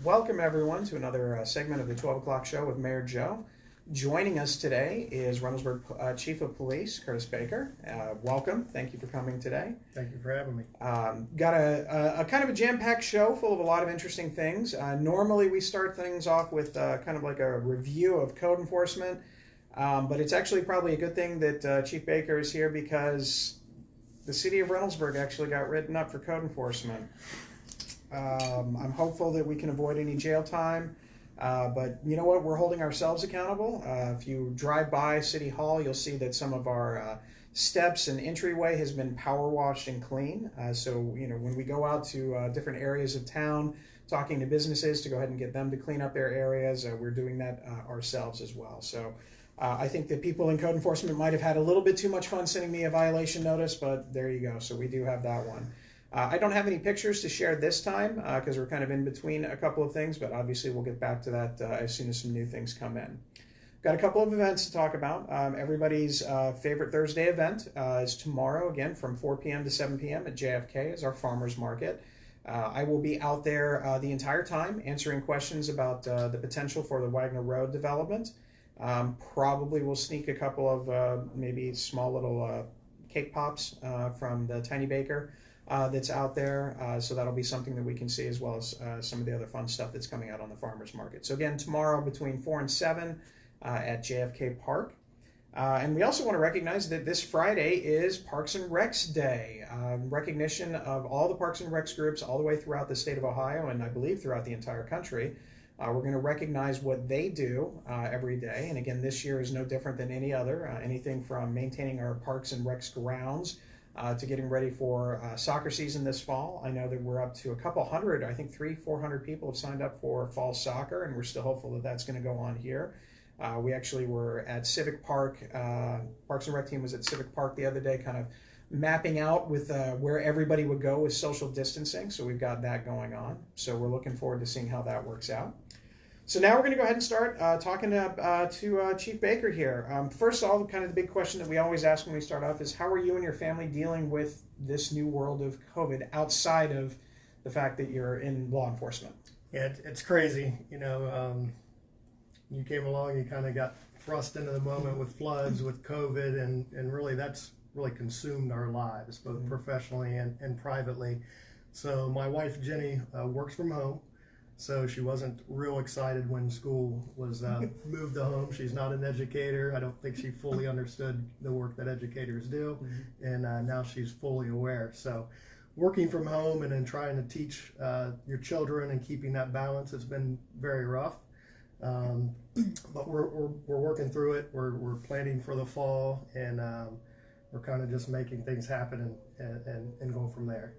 Welcome everyone to another segment of the 12 o'clock show with Mayor Joe. Joining us today is Reynoldsburg Chief of Police, Curtis Baker. Welcome. Thank you for coming today. Thank you for having me. Got a kind of a jam-packed show full of a lot of interesting things. Normally we start things off with kind of like a review of code enforcement, but it's actually probably a good thing that Chief Baker is here because the city of Reynoldsburg actually got written up for code enforcement. I'm hopeful that we can avoid any jail time. But you know what? We're holding ourselves accountable. If you drive by City Hall, you'll see that some of our steps and entryway has been power washed and clean. So, you know, when we go out to different areas of town, talking to businesses to go ahead and get them to clean up their areas, we're doing that ourselves as well. So I think that people in code enforcement might have had a little bit too much fun sending me a violation notice, but there you go. So we do have that one. I don't have any pictures to share this time because we're kind of in between a couple of things, but obviously we'll get back to that as soon as some new things come in. Got a couple of events to talk about. Everybody's favorite Thursday event is tomorrow, again, from 4 p.m. to 7 p.m. at JFK is our farmers market. I will be out there the entire time answering questions about the potential for the Wagner Road development. Probably will sneak a couple of maybe small little cake pops from the Tiny Baker that's out there, so that'll be something that we can see, as well as some of the other fun stuff that's coming out on the farmers market. So again, tomorrow between 4 and 7 at JFK Park. And we also want to recognize that this Friday is Parks and Recs Day, recognition of all the Parks and Recs groups all the way throughout the state of Ohio, and I believe throughout the entire country. We're going to recognize what they do every day, and again, this year is no different than any other, anything from maintaining our Parks and Recs grounds to getting ready for soccer season this fall. I know that we're up to a couple hundred, I think 300-400 people have signed up for fall soccer, and we're still hopeful that that's going to go on here. We actually were at Civic Park, Parks and Rec team was at Civic Park the other day, kind of mapping out with where everybody would go with social distancing, so we've got that going on. So we're looking forward to seeing how that works out. So now we're going to go ahead and start talking to Chief Baker here. First of all, kind of the big question that we always ask when we start off is, how are you and your family dealing with this new world of COVID outside of the fact that you're in law enforcement? Yeah, it's crazy. You know, you came along, you kind of got thrust into the moment with floods, with COVID, and really that's really consumed our lives, both professionally and privately. So my wife, Jenny, works from home. So she wasn't real excited when school was moved to home. She's not an educator. I don't think she fully understood the work that educators do. And now she's fully aware. So working from home and then trying to teach your children and keeping that balance, it's been very rough. But we're working through it. We're planning for the fall, and we're kind of just making things happen and going from there.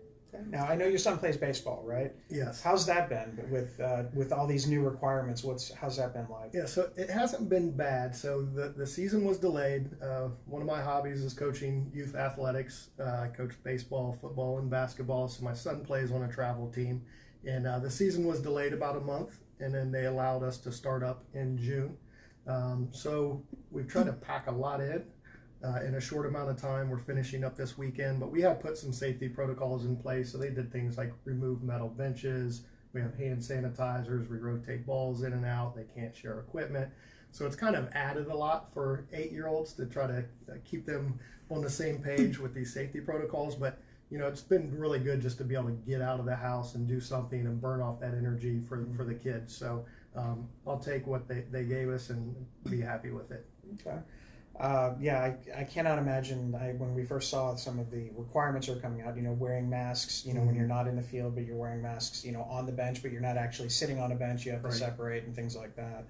Now, I know your son plays baseball, right? Yes. How's that been with all these new requirements? How's that been like? Yeah, so it hasn't been bad. So the season was delayed. One of my hobbies is coaching youth athletics. I coach baseball, football, and basketball. So my son plays on a travel team. And the season was delayed about a month, and then they allowed us to start up in June. So we've tried to pack a lot in a short amount of time. We're finishing up this weekend, but we have put some safety protocols in place. So they did things like remove metal benches. We have hand sanitizers. We rotate balls in and out. They can't share equipment. So it's kind of added a lot for 8-year-olds to try to keep them on the same page with these safety protocols. But, you know, it's been really good just to be able to get out of the house and do something and burn off that energy for the kids. So I'll take what they gave us and be happy with it. Okay. Yeah, I cannot imagine when we first saw some of the requirements are coming out, you know, wearing masks, you know, when you're not in the field, but you're wearing masks, you know, on the bench, but you're not actually sitting on a bench, you have to separate and things like that.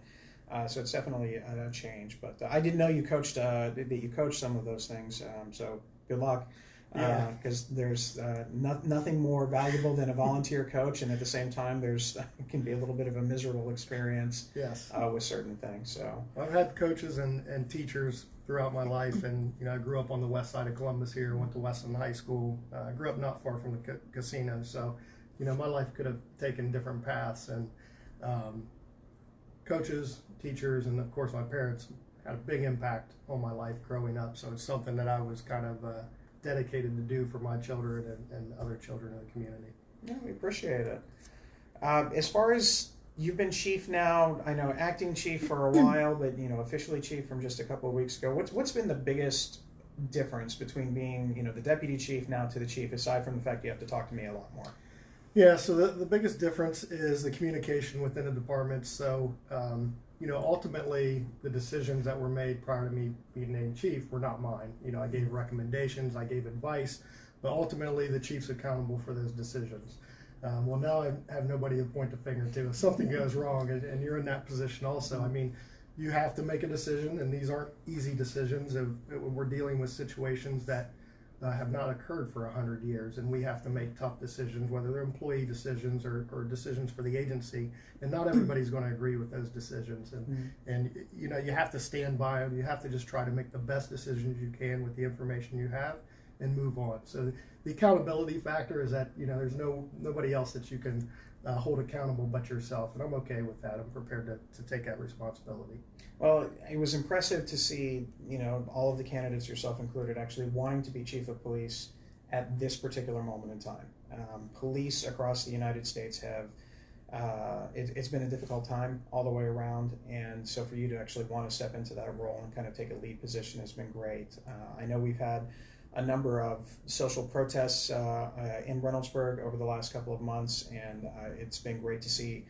So it's definitely a change, but I didn't know you coached some of those things. So good luck. Because there's nothing more valuable than a volunteer coach, and at the same time, it can be a little bit of a miserable experience. Yes. With certain things. So I've had coaches and teachers throughout my life, and you know, I grew up on the west side of Columbus here. Went to Weston High School. I grew up not far from the casino, so you know, my life could have taken different paths. And coaches, teachers, and of course my parents had a big impact on my life growing up. So it's something that I was kind of dedicated to do for my children and other children in the community. Yeah, we appreciate it. As far as You've been chief now, I know acting chief for a while, but officially chief from just a couple of weeks ago. What's been the biggest difference between being, the deputy chief now to the chief, aside from the fact you have to talk to me a lot more? Yeah, so the biggest difference is the communication within the department. So, ultimately the decisions that were made prior to me being named chief were not mine. I gave recommendations, I gave advice, but ultimately the chief's accountable for those decisions. Well, now I have nobody to point the finger to if something goes wrong, and you're in that position also. I mean, you have to make a decision, and these aren't easy decisions. We're dealing with situations that have not occurred for 100 years, and we have to make tough decisions, whether they're employee decisions or decisions for the agency, and not everybody's going to agree with those decisions. And you have to stand by them. You have to just try to make the best decisions you can with the information you have and move on. So the accountability factor is that there's nobody else that you can hold accountable but yourself, and I'm okay with that. I'm prepared to take that responsibility. Well, it was impressive to see, all of the candidates, yourself included, actually wanting to be chief of police at this particular moment in time. Police across the United States have, it's been a difficult time all the way around, and so for you to actually want to step into that role and kind of take a lead position has been great. I know we've had a number of social protests in Reynoldsburg over the last couple of months, and it's been great to see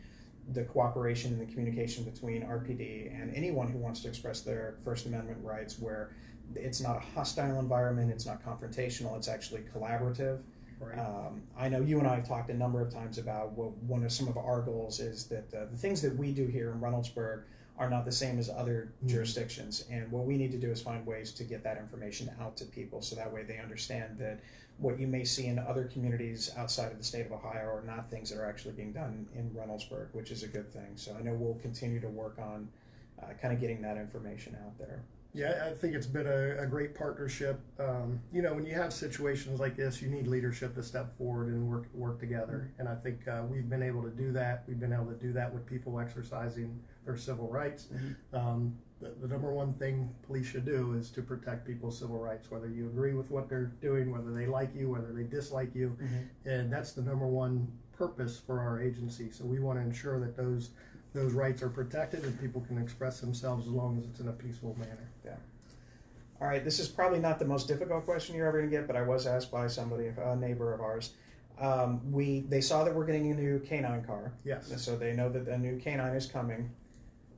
the cooperation and the communication between RPD and anyone who wants to express their First Amendment rights, where it's not a hostile environment, it's not confrontational, it's actually collaborative. Right. I know you and I have talked a number of times about one of some of our goals is that the things that we do here in Reynoldsburg are not the same as other jurisdictions, and what we need to do is find ways to get that information out to people so that way they understand that what you may see in other communities outside of the state of Ohio are not things that are actually being done in Reynoldsburg, which is a good thing. So I know we'll continue to work on kind of getting that information out there. Yeah, I think it's been a great partnership. When you have situations like this, you need leadership to step forward and work together. And I think we've been able to do that. We've been able to do that with people exercising their civil rights. The number one thing police should do is to protect people's civil rights, whether you agree with what they're doing, whether they like you, whether they dislike you. And that's the number one purpose for our agency. So we want to ensure that those rights are protected and people can express themselves as long as it's in a peaceful manner. Yeah. All right, this is probably not the most difficult question you're ever going to get, but I was asked by somebody, a neighbor of ours. They saw that we're getting a new canine car. Yes. So they know that a new canine is coming.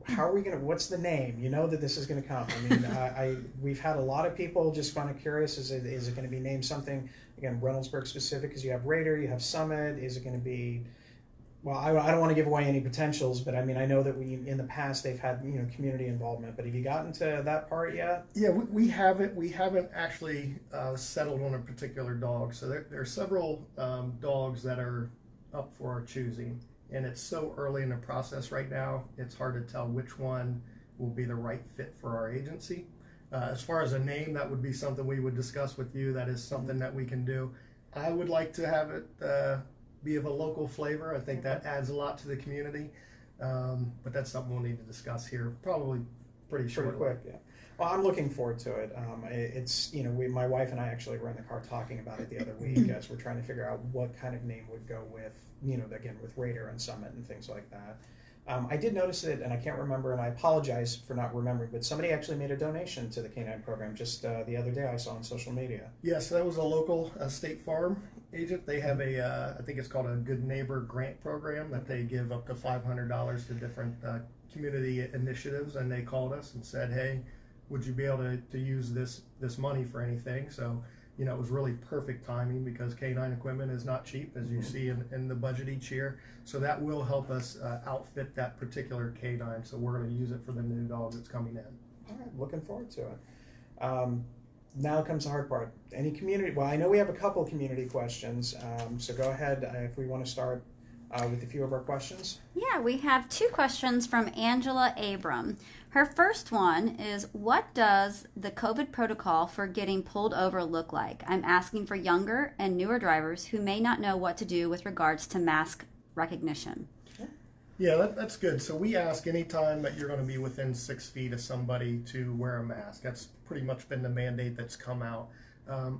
How are we going to, what's the name? You know that this is going to come. I mean, we've had a lot of people just kind of curious, is it going to be named something, again, Reynoldsburg specific, because you have Raider, you have Summit, is it going to be, well, I don't want to give away any potentials, but I mean, I know that in the past they've had, community involvement, but have you gotten to that part yet? Yeah, we haven't actually settled on a particular dog. So there are several dogs that are up for our choosing. And it's so early in the process right now, it's hard to tell which one will be the right fit for our agency. As far as a name, that would be something we would discuss with you. That is something that we can do. I would like to have it be of a local flavor. I think that adds a lot to the community. But that's something we'll need to discuss here probably pretty shortly. Pretty quick, yeah. Well, I'm looking forward to it. It's, my wife and I actually were in the car talking about it the other week as we're trying to figure out what kind of name would go with, again, with Raider and Summit and things like that. I did notice it, and I can't remember, and I apologize for not remembering, but somebody actually made a donation to the canine program just the other day I saw on social media. Yes, that was a local State Farm agent. They have I think it's called a Good Neighbor Grant Program that they give up to $500 to different community initiatives, and they called us and said, hey, would you be able to use this money for anything? So, it was really perfect timing because canine equipment is not cheap, as you see in the budget each year. So that will help us outfit that particular canine. So we're going to use it for the new dog that's coming in. All right, looking forward to it. Now comes the hard part. Any community, well, I know we have a couple community questions, so go ahead if we want to start with a few of our questions. Yeah, we have 2 questions from Angela Abram. Her first one is, what does the COVID protocol for getting pulled over look like? I'm asking for younger and newer drivers who may not know what to do with regards to mask recognition. Yeah, that's good. So we ask anytime that you're going to be within 6 feet of somebody to wear a mask. That's pretty much been the mandate that's come out.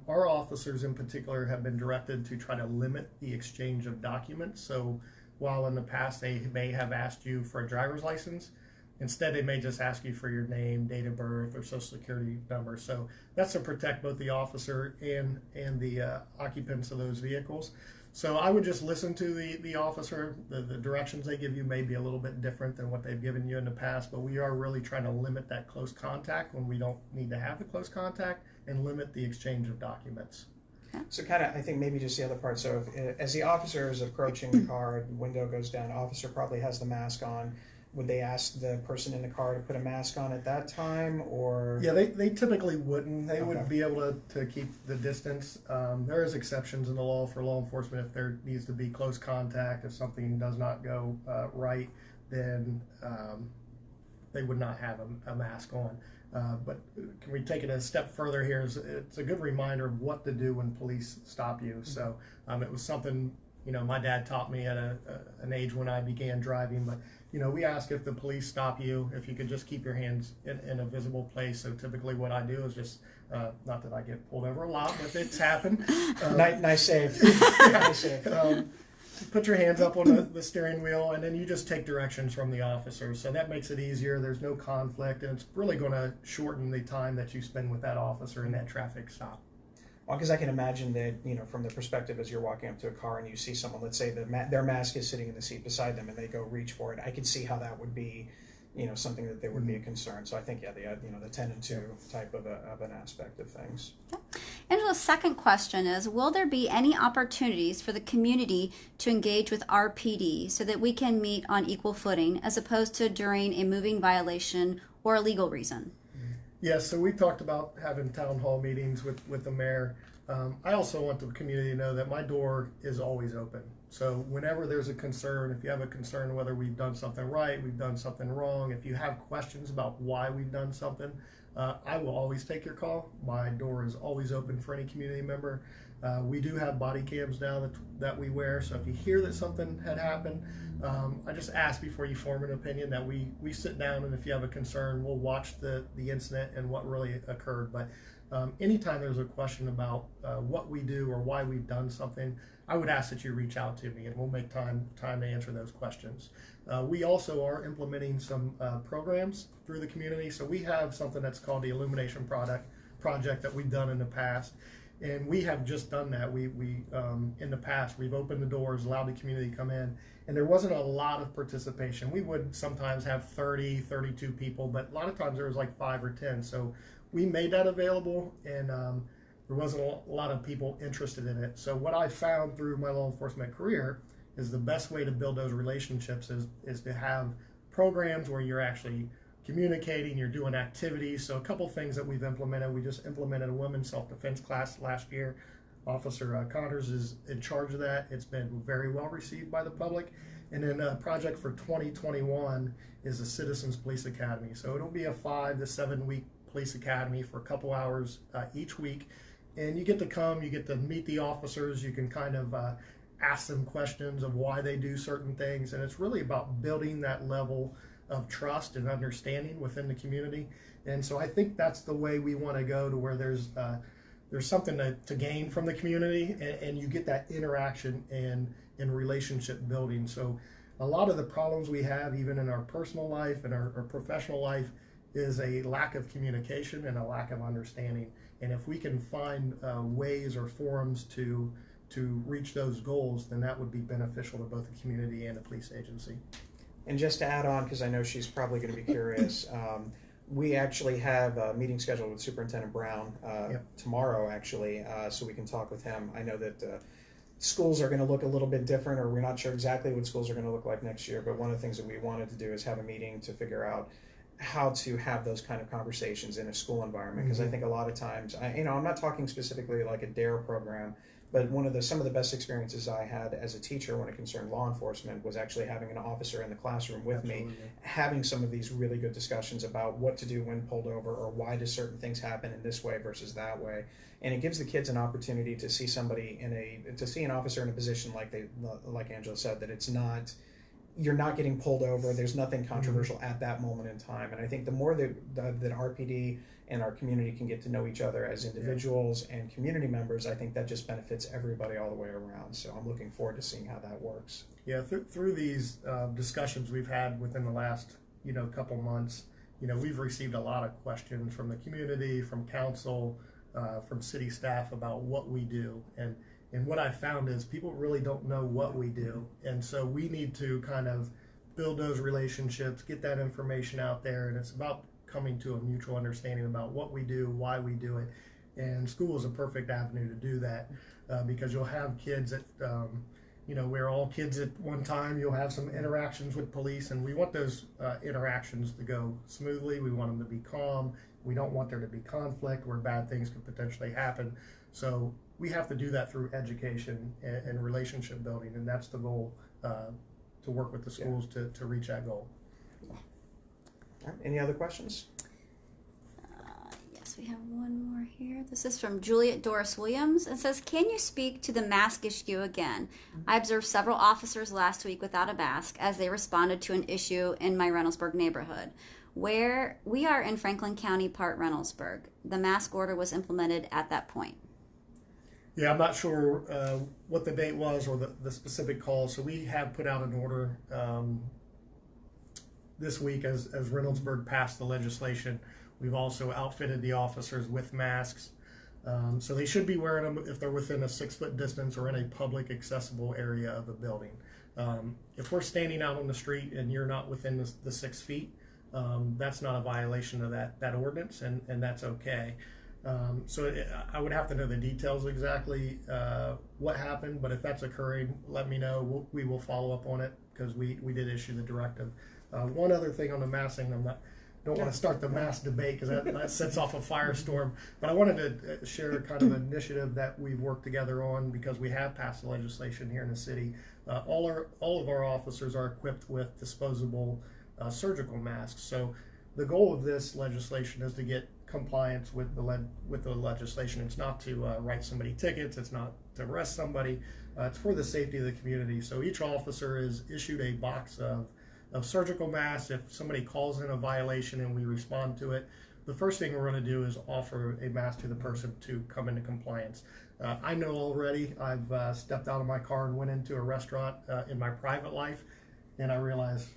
Our officers in particular have been directed to try to limit the exchange of documents. So while in the past they may have asked you for a driver's license, instead they may just ask you for your name, date of birth, or social security number. So that's to protect both the officer and the occupants of those vehicles. So I would just listen to the officer. The directions they give you may be a little bit different than what they've given you in the past, but we are really trying to limit that close contact when we don't need to have the close contact, and limit the exchange of documents. So kind of, I think maybe just the other part. So if, as the officer is approaching the car, window goes down, officer probably has the mask on. Would they ask the person in the car to put a mask on at that time, or? Yeah, they typically wouldn't. They would Okay. be able to keep the distance. There is exceptions in the law for law enforcement if there needs to be close contact. If something does not go right, then they would not have a mask on. But can we take it a step further here? It's a good reminder of what to do when police stop you. So it was something, my dad taught me at an age when I began driving. But, we ask if the police stop you, if you could just keep your hands in a visible place. So typically what I do is just, not that I get pulled over a lot, but it's happened. Nice save. Nice save. Put your hands up on the steering wheel, and then you just take directions from the officer. So that makes it easier. There's no conflict, and it's really going to shorten the time that you spend with that officer in that traffic stop. Well, because I can imagine that, from the perspective as you're walking up to a car and you see someone, let's say their mask is sitting in the seat beside them and they go reach for it. I can see how that would be, something that there would be a concern. So I think, the 10 and 2 type of an aspect of things. Angela's second question is, will there be any opportunities for the community to engage with RPD so that we can meet on equal footing as opposed to during a moving violation or a legal reason? Yes, so we talked about having town hall meetings with the mayor. I also want the community to know that my door is always open. So whenever there's a concern, if you have a concern whether we've done something right, we've done something wrong, if you have questions about why we've done something, I will always take your call. My door is always open for any community member. We do have body cams now that we wear, so if you hear that something had happened, I just ask before you form an opinion that we sit down, and if you have a concern, we'll watch the incident and what really occurred. But anytime there's a question about what we do or why we've done something, I would ask that you reach out to me, and we'll make time to answer those questions. We also are implementing some programs through the community. So we have something that's called the Illumination Project that we've done in the past. And we have just done that. We in the past, we've opened the doors, allowed the community to come in, and there wasn't a lot of participation. We would sometimes have 30, 32 people, but a lot of times there was like 5 or 10. So we made that available, and there wasn't a lot of people interested in it. So what I found through my law enforcement career is the best way to build those relationships is to have programs where you're actually communicating, you're doing activities. So a couple things that we've implemented. We just implemented a women's self-defense class last year. Officer Connors is in charge of that. It's been very well received by the public. And then a project for 2021 is the Citizens Police Academy. So it'll be a 5 to 7 week police academy for a couple hours each week. And you get to come, you get to meet the officers, you can kind of ask them questions of why they do certain things. And it's really about building that level of trust and understanding within the community. And so I think that's the way we want to go, to where there's something to gain from the community, and you get that interaction and relationship building. So a lot of the problems we have, even in our personal life and our professional life, is a lack of communication and a lack of understanding. And if we can find ways or forums to reach those goals, then that would be beneficial to both the community and the police agency. And just to add on, because I know she's probably going to be curious, we actually have a meeting scheduled with Superintendent Brown tomorrow, actually, so we can talk with him. I know that schools are going to look a little bit different, or we're not sure exactly what schools are going to look like next year, but one of the things that we wanted to do is have a meeting to figure out how to have those kind of conversations in a school environment. Because I think a lot of times, I'm not talking specifically like a DARE program, but some of the best experiences I had as a teacher when it concerned law enforcement was actually having an officer in the classroom with me, having some of these really good discussions about what to do when pulled over, or why do certain things happen in this way versus that way. And it gives the kids an opportunity to see see an officer in a position like Angela said, that you're not getting pulled over. There's nothing controversial at that moment in time. And I think the more that RPD and our community can get to know each other as individuals and community members, I think that just benefits everybody all the way around. So I'm looking forward to seeing how that works. Yeah, through these discussions we've had within the last couple months, we've received a lot of questions from the community, from council, from city staff about what we do. And what I found is people really don't know what we do. And so we need to kind of build those relationships, get that information out there. And it's about coming to a mutual understanding about what we do, why we do it. And school is a perfect avenue to do that because you'll have kids that, we're all kids at one time. You'll have some interactions with police, and we want those interactions to go smoothly. We want them to be calm. We don't want there to be conflict where bad things could potentially happen. So we have to do that through education and relationship building, and that's the goal, to work with the schools to reach that goal. All right. Any other questions? Yes, we have one more here. This is from Juliet Doris Williams. It says, can you speak to the mask issue again? I observed several officers last week without a mask as they responded to an issue in my Reynoldsburg neighborhood. Where we are in Franklin County, part Reynoldsburg. The mask order was implemented at that point. Yeah, I'm not sure what the date was or the specific call. So we have put out an order this week as Reynoldsburg passed the legislation. We've also outfitted the officers with masks. So they should be wearing them if they're within a 6-foot distance or in a public accessible area of a building. If we're standing out on the street and you're not within the 6 feet, that's not a violation of that ordinance, and that's okay. I would have to know the details exactly what happened, but if that's occurring, let me know. We will follow up on it because we did issue the directive. One other thing on the masking, don't want to start the mask debate because that sets off a firestorm, but I wanted to share kind of an initiative that we've worked together on because we have passed the legislation here in the city. All of our officers are equipped with disposable surgical masks. So the goal of this legislation is to get compliance with the legislation. It's not to write somebody tickets. It's not to arrest somebody. It's for the safety of the community. So each officer is issued a box of surgical masks. If somebody calls in a violation and we respond to it, the first thing we're going to do is offer a mask to the person to come into compliance. I know already I've stepped out of my car and went into a restaurant in my private life, and I realized,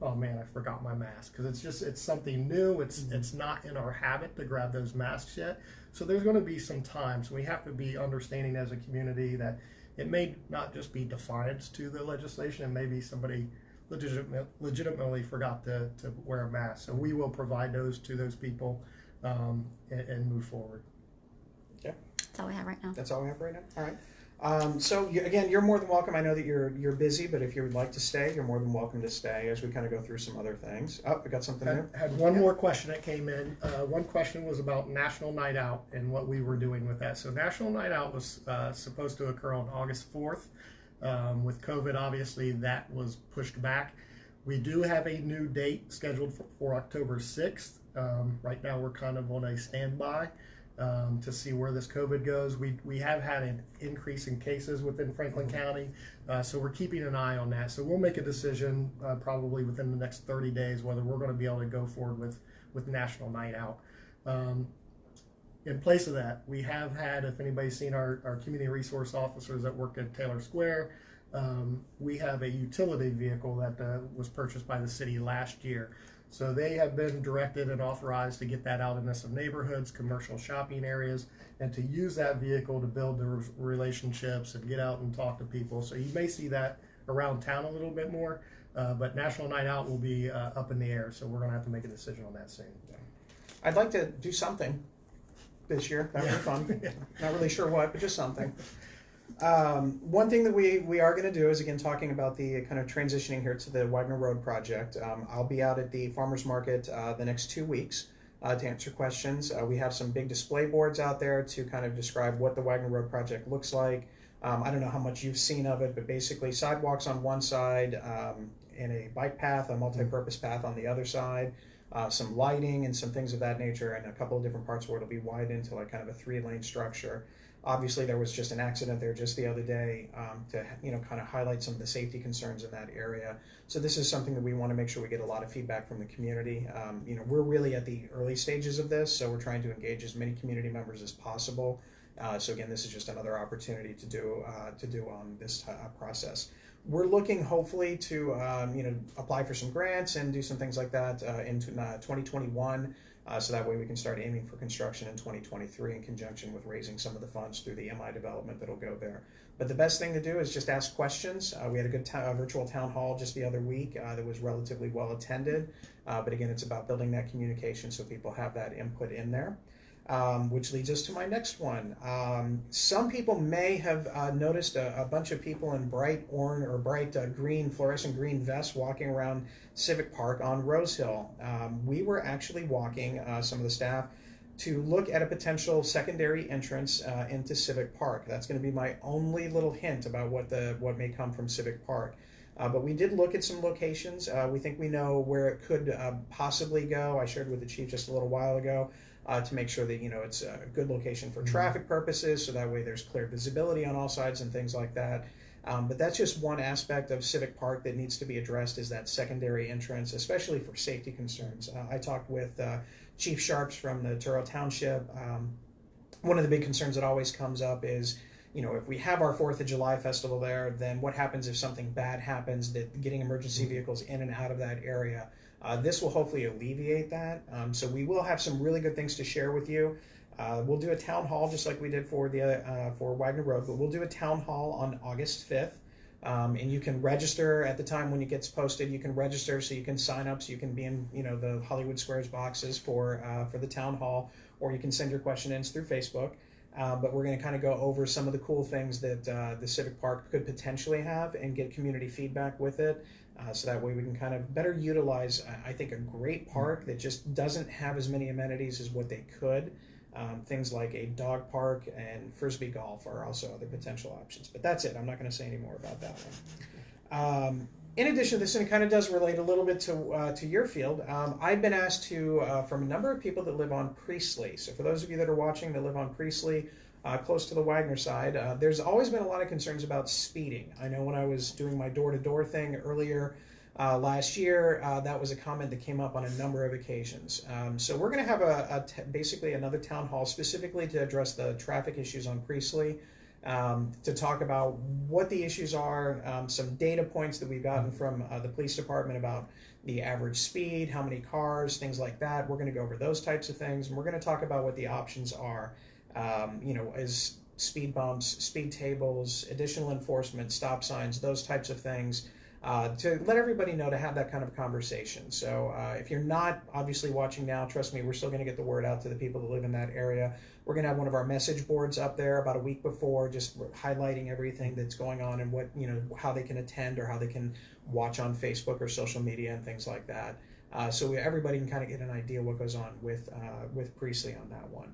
oh man, I forgot my mask, because it's something new. It's not in our habit to grab those masks yet. So there's going to be some time. So we have to be understanding as a community that it may not just be defiance to the legislation, and maybe somebody legitimately forgot to wear a mask. So we will provide those to those people and move forward. Okay. That's all we have right now. That's all we have right now? All right. So again, you're more than welcome. I know that you're busy, but if you would like to stay, you're more than welcome to stay as we kind of go through some other things. Oh, we got something new? Had one more question that came in. One question was about National Night Out and what we were doing with that. So National Night Out was supposed to occur on August 4th. With COVID, obviously, that was pushed back. We do have a new date scheduled for October 6th. Right now, we're kind of on a standby to see where this COVID goes. We have had an increase in cases within Franklin County, so we're keeping an eye on that. So we'll make a decision probably within the next 30 days whether we're going to be able to go forward with National Night Out. In place of that, we have had, if anybody's seen our community resource officers that work at Taylor Square, we have a utility vehicle that was purchased by the city last year. So they have been directed and authorized to get that out into some neighborhoods, commercial shopping areas, and to use that vehicle to build the relationships and get out and talk to people. So you may see that around town a little bit more, but National Night Out will be up in the air. So we're going to have to make a decision on that soon. I'd like to do something this year. That would be fun. Not really sure what, but just something. One thing that we are going to do is, again, talking about the kind of transitioning here to the Wagner Road project. I'll be out at the farmers market the next 2 weeks to answer questions. We have some big display boards out there to kind of describe what the Wagner Road project looks like. I don't know how much you've seen of it, but basically sidewalks on one side and a bike path, a multi-purpose path on the other side. some lighting and some things of that nature, and a couple of different parts where it'll be wide into like kind of a 3-lane structure. Obviously, there was just an accident there just the other day to kind of highlight some of the safety concerns in that area. So this is something that we want to make sure we get a lot of feedback from the community. We're really at the early stages of this, so we're trying to engage as many community members as possible. So again, this is just another opportunity to do on this process. We're looking hopefully to apply for some grants and do some things like that in 2021. So that way we can start aiming for construction in 2023 in conjunction with raising some of the funds through the MI development that'll go there. But the best thing to do is just ask questions. We had a good virtual town hall just the other week that was relatively well attended. But again, it's about building that communication so people have that input in there. Which leads us to my next one. Some people may have noticed a bunch of people in bright orange or bright green, fluorescent green vests walking around Civic Park on Rose Hill. We were actually walking, some of the staff, to look at a potential secondary entrance into Civic Park. That's going to be my only little hint about what may come from Civic Park. But we did look at some locations. We think we know where it could possibly go. I shared with the chief just a little while ago. To make sure that it's a good location for traffic purposes, so that way there's clear visibility on all sides and things like that. But that's just one aspect of Civic Park that needs to be addressed, is that secondary entrance, especially for safety concerns. I talked with Chief Sharps from the Turo Township. One of the big concerns that always comes up is, if we have our 4th of July festival there, then what happens if something bad happens, that getting emergency vehicles in and out of that area. This will hopefully alleviate that. So we will have some really good things to share with you. We'll do a town hall just like we did for Wagner Road, but we'll do a town hall on August 5th. And you can register at the time when it gets posted. You can register so you can sign up, so you can be in the Hollywood Squares boxes for the town hall, or you can send your question ins through Facebook. But we're going to kind of go over some of the cool things that the Civic Park could potentially have and get community feedback with it. So that way we can kind of better utilize, I think, a great park that just doesn't have as many amenities as what they could. Things like a dog park and Frisbee golf are also other potential options. But that's it. I'm not going to say any more about that one. In addition to this, and it kind of does relate a little bit to your field, I've been asked from a number of people that live on Priestley. So for those of you that are watching that live on Priestley, close to the Wagner side, there's always been a lot of concerns about speeding. I know when I was doing my door-to-door thing earlier last year, that was a comment that came up on a number of occasions. So we're going to have basically another town hall specifically to address the traffic issues on Priestley, to talk about what the issues are, some data points that we've gotten from the police department about the average speed, how many cars, things like that. We're going to go over those types of things, and we're going to talk about what the options are. As speed bumps, speed tables, additional enforcement, stop signs, those types of things, to let everybody know, to have that kind of conversation. So if you're not obviously watching now, trust me, we're still going to get the word out to the people that live in that area. We're going to have one of our message boards up there about a week before, just highlighting everything that's going on and what, how they can attend or how they can watch on Facebook or social media and things like that. So everybody can kind of get an idea what goes on with Priestley on that one.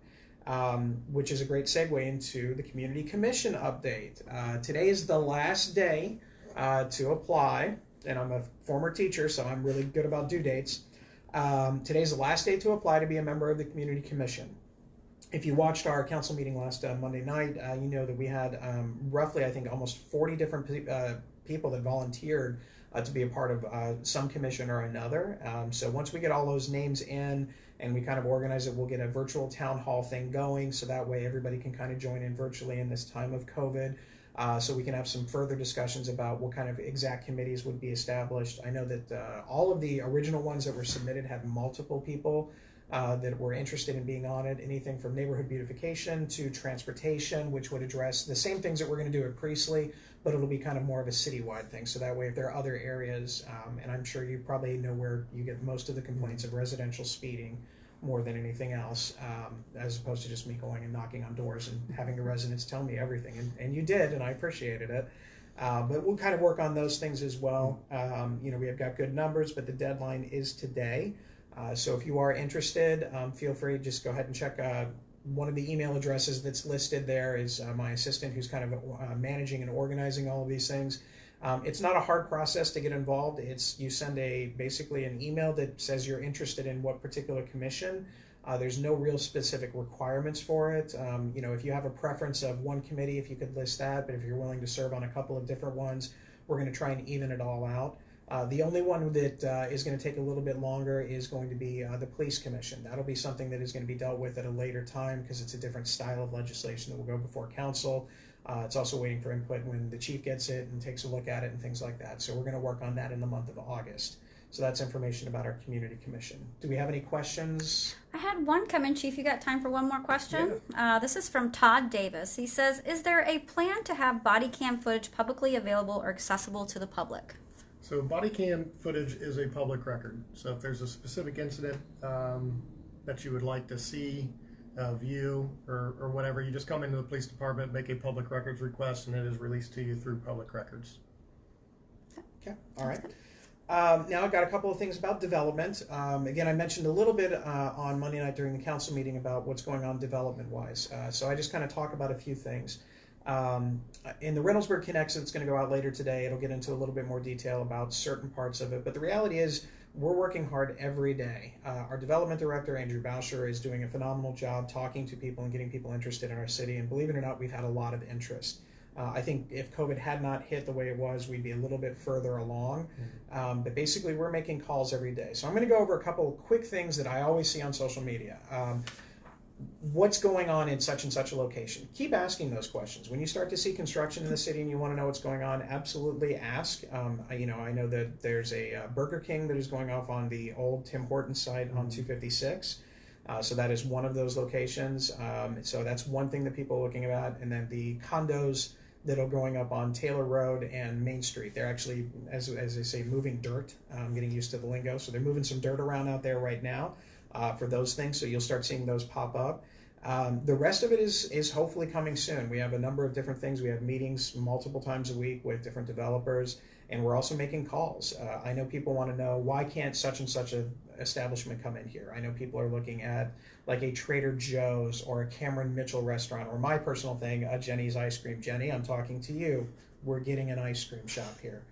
Which is a great segue into the Community Commission update. Today is the last day to apply, and I'm a former teacher, so I'm really good about due dates. Today's the last day to apply to be a member of the Community Commission. If you watched our council meeting last Monday night, you know that we had roughly, I think, almost 40 different people that volunteered to be a part of some commission or another. So once we get all those names in and we kind of organize it, we'll get a virtual town hall thing going, so that way everybody can kind of join in virtually in this time of COVID. So we can have some further discussions about what kind of exact committees would be established. I know that all of the original ones that were submitted had multiple people that were interested in being on it, anything from neighborhood beautification to transportation, which would address the same things that we're going to do at Priestley, but it'll be kind of more of a citywide thing. So that way, if there are other areas, and I'm sure you probably know where you get most of the complaints of residential speeding more than anything else, as opposed to just me going and knocking on doors and having the residents tell me everything. And you did, and I appreciated it. But we'll kind of work on those things as well. We have got good numbers, but the deadline is today. So if you are interested, feel free to just go ahead and check. One of the email addresses that's listed there is my assistant, who's kind of managing and organizing all of these things. It's not a hard process to get involved. You send basically an email that says you're interested in what particular commission. There's no real specific requirements for it. If you have a preference of one committee, if you could list that, but if you're willing to serve on a couple of different ones, we're going to try and even it all out. The only one that is going to take a little bit longer is going to be the police commission. That'll be something that is going to be dealt with at a later time because it's a different style of legislation that will go before council. It's also waiting for input when the chief gets it and takes a look at it and things like that. So we're going to work on that in the month of August. So that's information about our community commission. Do we have any questions? I had one come in, Chief. You got time for one more question? Yeah. This is from Todd Davis. He says, is there a plan to have body cam footage publicly available or accessible to the public? So body cam footage is a public record. So if there's a specific incident that you would like to see, view, or whatever, you just come into the police department, make a public records request, and it is released to you through public records. Okay, all right. Now I've got a couple of things about development. Again, I mentioned a little bit on Monday night during the council meeting about what's going on development-wise. So I just kind of talk about a few things. In the Reynoldsburg Connects that's going to go out later today, it'll get into a little bit more detail about certain parts of it. But the reality is we're working hard every day. Our development director, Andrew Boucher, is doing a phenomenal job talking to people and getting people interested in our city. And believe it or not, we've had a lot of interest. I think if COVID had not hit the way it was, we'd be a little bit further along. But basically, we're making calls every day. So I'm going to go over a couple of quick things that I always see on social media. What's going on in such and such a location? Keep asking those questions. When you start to see construction in the city and you want to know what's going on, absolutely ask. I know that there's a Burger King that is going off on the old Tim Hortons site on 256. So that is one of those locations. So that's one thing that people are looking at. And then the condos that are going up on Taylor Road and Main Street. They're actually, as they say, moving dirt. I'm getting used to the lingo. So they're moving some dirt around out there right now for those things. So you'll start seeing those pop up. The rest of it is hopefully coming soon. We have a number of different things. We have meetings multiple times a week with different developers, and we're also making calls. I know people want to know, why can't such and such a establishment come in here? I know people are looking at like a Trader Joe's or a Cameron Mitchell restaurant, or my personal thing, a Jenny's Ice Cream. Jenny, I'm talking to you. We're getting an ice cream shop here.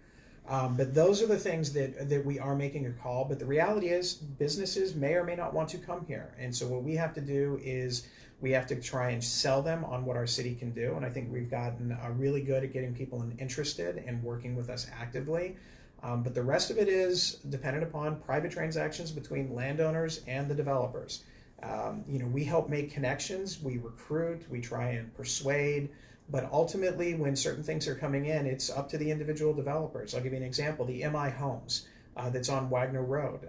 But those are the things that we are making a call. But the reality is businesses may or may not want to come here. And so what we have to do is we have to try and sell them on what our city can do. And I think we've gotten really good at getting people interested and working with us actively. But the rest of it is dependent upon private transactions between landowners and the developers. We help make connections, we recruit, we try and persuade. But ultimately, when certain things are coming in, it's up to the individual developers. I'll give you an example. The MI Homes that's on Wagner Road.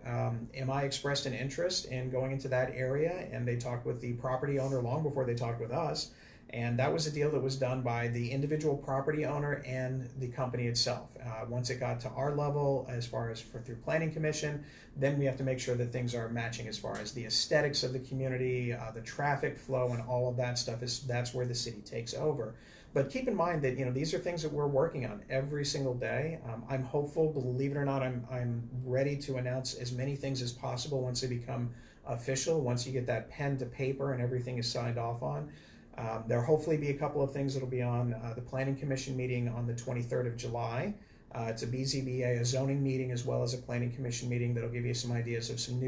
MI expressed an interest in going into that area, and they talked with the property owner long before they talked with us. And that was a deal that was done by the individual property owner and the company itself. Once it got to our level, as far as through planning commission, then we have to make sure that things are matching as far as the aesthetics of the community, the traffic flow, and all of that stuff. That's where the city takes over. But keep in mind that these are things that we're working on every single day. I'm hopeful. Believe it or not, I'm ready to announce as many things as possible once they become official. Once you get that pen to paper and everything is signed off on. There'll hopefully be a couple of things that'll be on the Planning Commission meeting on the 23rd of July. It's a BZBA, a zoning meeting, as well as a Planning Commission meeting that'll give you some ideas of some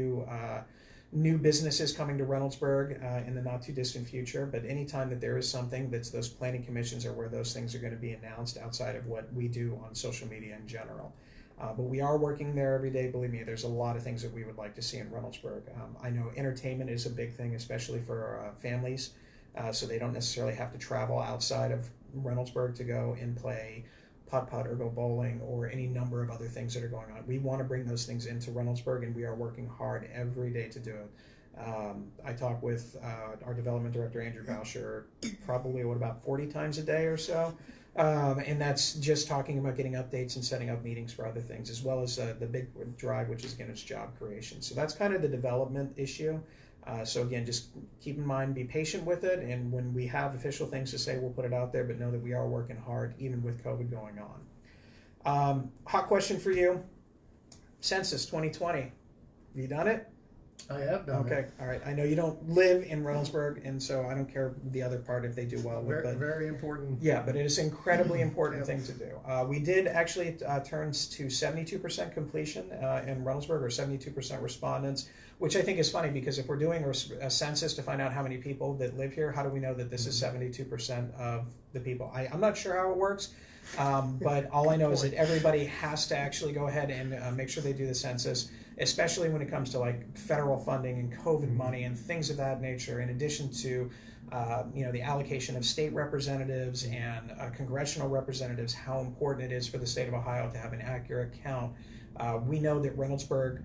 new businesses coming to Reynoldsburg in the not too distant future. But anytime that there is something, those planning commissions are where those things are going to be announced outside of what we do on social media in general. But we are working there every day. Believe me, there's a lot of things that we would like to see in Reynoldsburg. I know entertainment is a big thing, especially for families. So they don't necessarily have to travel outside of Reynoldsburg to go and play putt-putt or go bowling or any number of other things that are going on. We want to bring those things into Reynoldsburg, and we are working hard every day to do it. I talk with our development director, Andrew Boucher, probably about 40 times a day or so. And that's just talking about getting updates and setting up meetings for other things, as well as the big drive, which is, again, it's job creation. So that's kind of the development issue. So again, just keep in mind, be patient with it, and when we have official things to say, we'll put it out there, but know that we are working hard, even with COVID going on. Hot question for you. Census 2020. Have you done it? I have done Okay, all right. I know you don't live in Reynoldsburg, and so I don't care the other part if they do well it. with Very, it. very important. Yeah, but it is an incredibly important Yep. thing to do. We did actually turns to 72% completion in Reynoldsburg, or 72% respondents, which I think is funny because if we're doing a census to find out how many people that live here, how do we know that this is 72% of the people? I'm not sure how it works, but all I know is that everybody has to actually go ahead and make sure they do the census, especially when it comes to like federal funding and COVID money and things of that nature, in addition to the allocation of state representatives and congressional representatives, how important it is for the state of Ohio to have an accurate count. We know that Reynoldsburg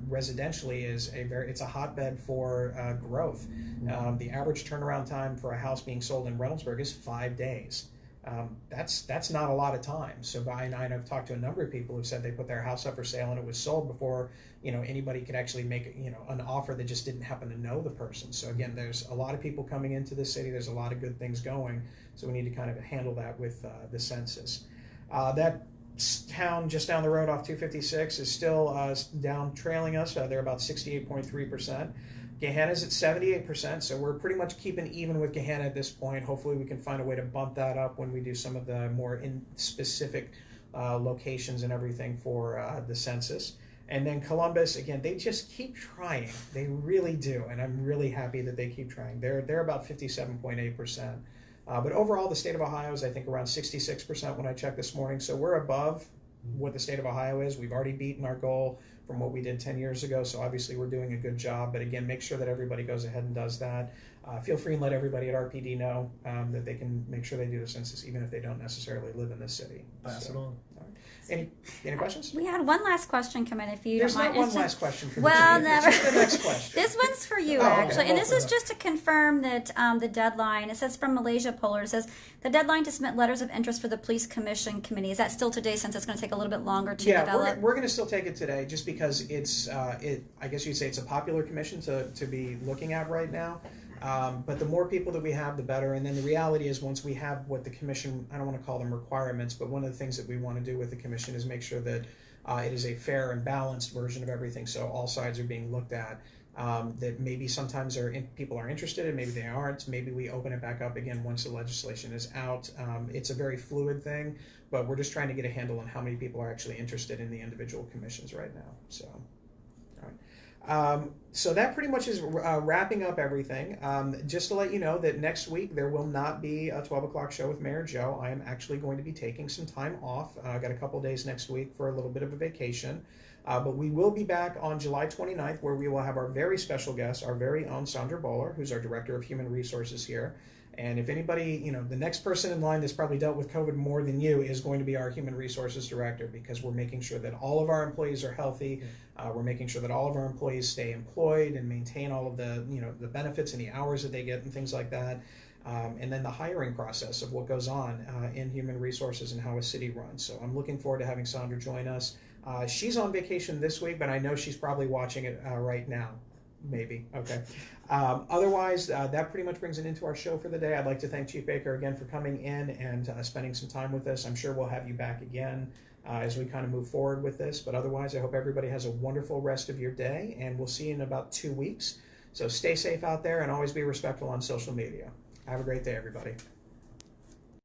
residentially it's a hotbed for growth. The average turnaround time for a house being sold in Reynoldsburg is 5 days. That's not a lot of time. So I've talked to a number of people who said they put their house up for sale and it was sold before anybody could actually make an offer that just didn't happen to know the person. So again, there's a lot of people coming into the city. There's a lot of good things going. So we need to kind of handle that with the census. That town just down the road off 256 is still trailing us. They're about 68.3%. Gehanna's at 78%, so we're pretty much keeping even with Gehanna at this point. Hopefully we can find a way to bump that up when we do some of the more specific locations and everything for the census. And then Columbus, again, they just keep trying. They really do, and I'm really happy that they keep trying. They're about 57.8%. But overall, the state of Ohio is, I think, around 66% when I checked this morning. So we're above what the state of Ohio is. We've already beaten our goal from what we did 10 years ago. So obviously we're doing a good job. But again, make sure that everybody goes ahead and does that. Feel free and let everybody at RPD know that they can make sure they do the census, even if they don't necessarily live in this city. Pass it on. All right. Any questions? We had one last question come in, if you There's don't mind. not one It's last question for well, the never. It's just the next question. This one's for you, Oh, okay. actually. And this is just to confirm that the deadline, it says from Malaysia Polar, it says the deadline to submit letters of interest for the Police Commission Committee. Is that still today, since it's going to take a little bit longer to develop? We're going to still take it today just because it's, I guess you'd say it's a popular commission to be looking at right now. But the more people that we have, the better. And then the reality is, once we have what the commission, I don't want to call them requirements, but one of the things that we want to do with the commission is make sure that it is a fair and balanced version of everything. So all sides are being looked at. That maybe sometimes people are interested and maybe they aren't. Maybe we open it back up again once the legislation is out. It's a very fluid thing, but we're just trying to get a handle on how many people are actually interested in the individual commissions right now. So, all right. So that pretty much is wrapping up everything. Just to let you know that next week there will not be a 12 o'clock show with Mayor Joe. I am actually going to be taking some time off. I got a couple days next week for a little bit of a vacation. But we will be back on July 29th, where we will have our very special guest, our very own Sandra Bowler, who's our Director of Human Resources here. And if anybody, the next person in line that's probably dealt with COVID more than you is going to be our Human Resources Director, because we're making sure that all of our employees are healthy. We're making sure that all of our employees stay employed and maintain all of the, the benefits and the hours that they get and things like that. And then the hiring process of what goes on in human resources and how a city runs. So I'm looking forward to having Sandra join us. She's on vacation this week, but I know she's probably watching it right now. Maybe. Okay. Otherwise, that pretty much brings it into our show for the day. I'd like to thank Chief Baker again for coming in and spending some time with us. I'm sure we'll have you back again as we kind of move forward with this. But otherwise, I hope everybody has a wonderful rest of your day, and we'll see you in about 2 weeks. So stay safe out there and always be respectful on social media. Have a great day, everybody.